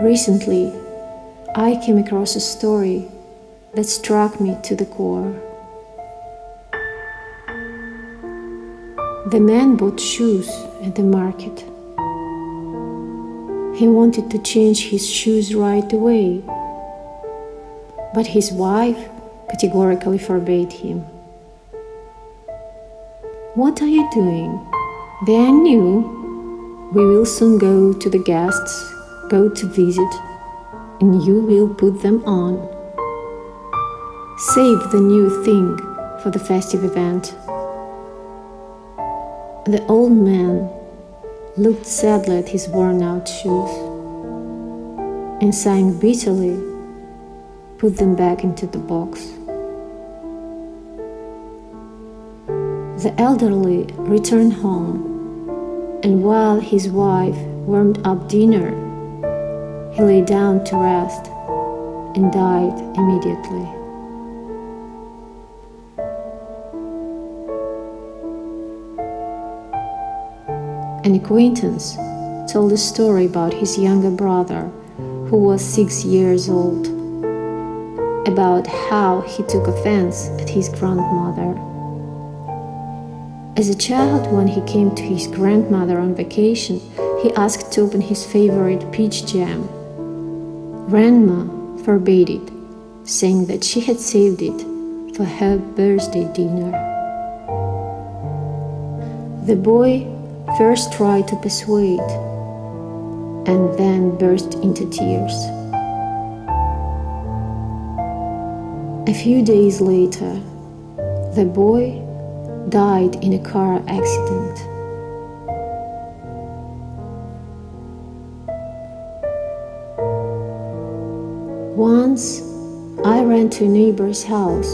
Recently, I came across a story that struck me to the core. The man bought shoes at the market. He wanted to change his shoes right away, but his wife categorically forbade him. "What are you doing? They are new. We will soon go to the guests, go to visit, and you will put them on. Save the new thing for the festive event." The old man looked sadly at his worn-out shoes and, sighing bitterly, put them back into the box. The elderly returned home, and while his wife warmed up dinner, he lay down to rest and died immediately. An acquaintance told a story about his younger brother, who was 6 years old, about how he took offense at his grandmother. As a child, when he came to his grandmother on vacation, he asked to open his favorite peach jam. Grandma forbade it, saying that she had saved it for her birthday dinner. The boy first tried to persuade, and then burst into tears. A few days later, the boy died in a car accident. Once, I ran to a neighbor's house.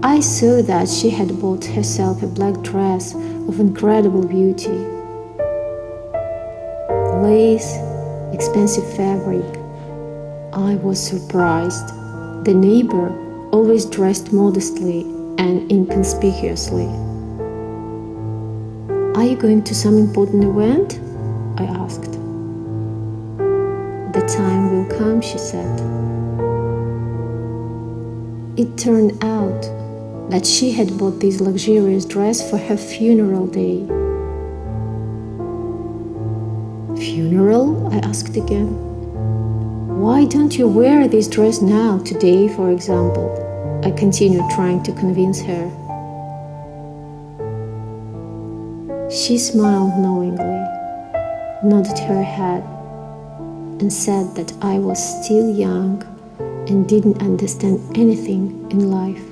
I saw that she had bought herself a black dress of incredible beauty. Lace, expensive fabric. I was surprised. The neighbor always dressed modestly and inconspicuously. "Are you going to some important event?" I asked. "The time will come," she said. It turned out that she had bought this luxurious dress for her funeral day. "Funeral?" I asked again. "Why don't you wear this dress now, today, for example?" I continued, trying to convince her. She smiled knowingly, nodded her head, and said that I was still young and didn't understand anything in life.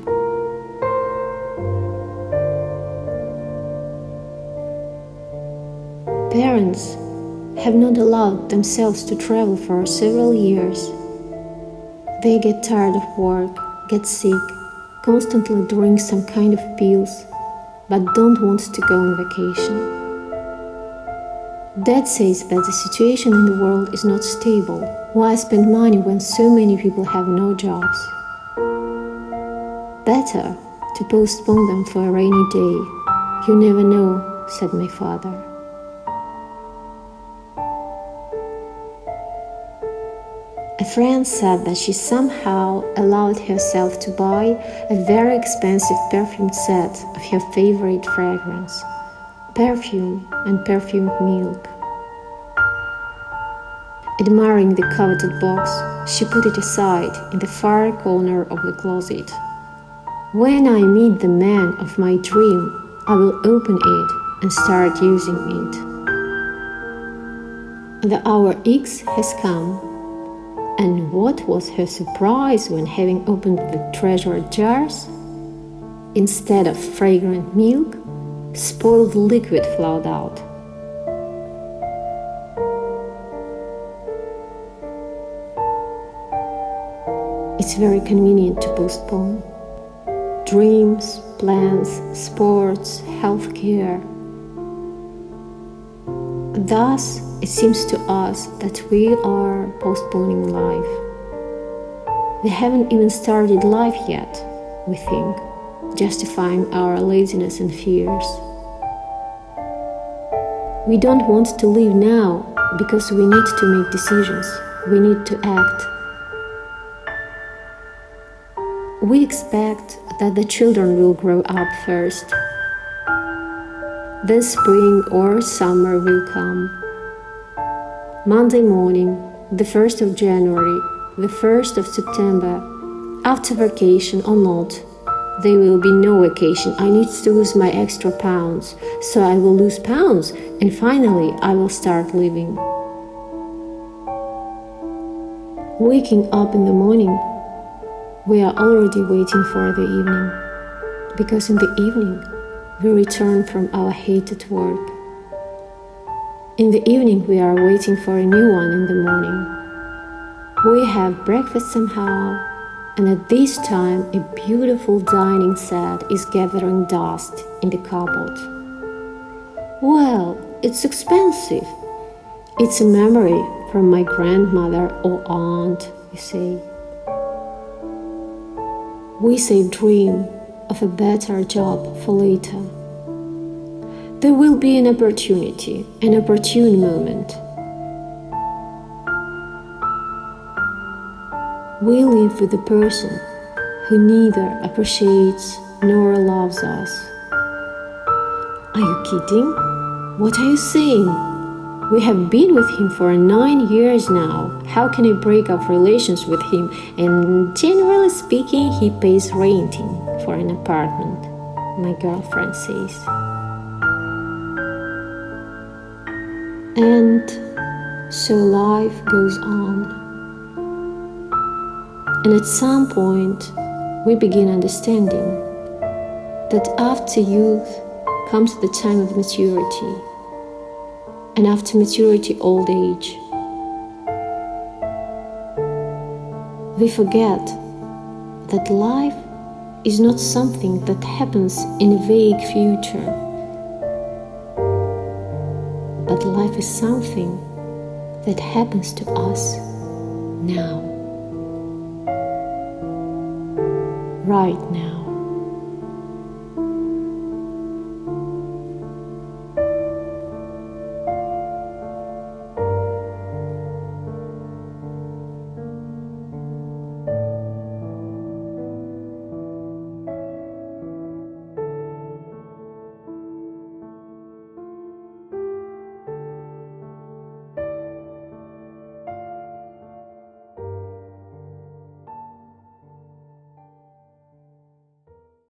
Parents have not allowed themselves to travel for several years. They get tired of work, get sick, constantly drink some kind of pills, but don't want to go on vacation. Dad says that the situation in the world is not stable. Why spend money when so many people have no jobs? Better to postpone them for a rainy day. You never know, said my father. A friend said that she somehow allowed herself to buy a very expensive perfume set of her favorite fragrance, perfume and perfumed milk. Admiring the coveted box, she put it aside in the far corner of the closet. "When I meet the man of my dream, I will open it and start using it." The hour X has come. And what was her surprise when, having opened the treasured jars, instead of fragrant milk, spoiled liquid flowed out. It's very convenient to postpone dreams, plans, sports, healthcare. Thus, it seems to us that we are postponing life. We haven't even started life yet, we think, justifying our laziness and fears. We don't want to live now because we need to make decisions, we need to act. We expect that the children will grow up first. Then spring or summer will come. Monday morning, the 1st of January, the 1st of September, after vacation or not, there will be no vacation. I need to lose my extra pounds, so I will lose pounds, and finally I will start living. Waking up in the morning, we are already waiting for the evening, because in the evening we return from our hated work. In the evening we are waiting for a new one in the morning. We have breakfast somehow, and at this time a beautiful dining set is gathering dust in the cupboard. Well, it's expensive. It's a memory from my grandmother or aunt, you say. We say dream of a better job for later. There will be an opportunity, an opportune moment. We live with a person who neither appreciates nor loves us. Are you kidding? What are you saying? We have been with him for 9 years now. How can I break off relations with him? And generally speaking, he pays renting for an apartment, my girlfriend says. And so life goes on. And at some point, we begin understanding that after youth comes the time of maturity, and after maturity, old age. We forget that life is not something that happens in a vague future, but life is something that happens to us now, right now.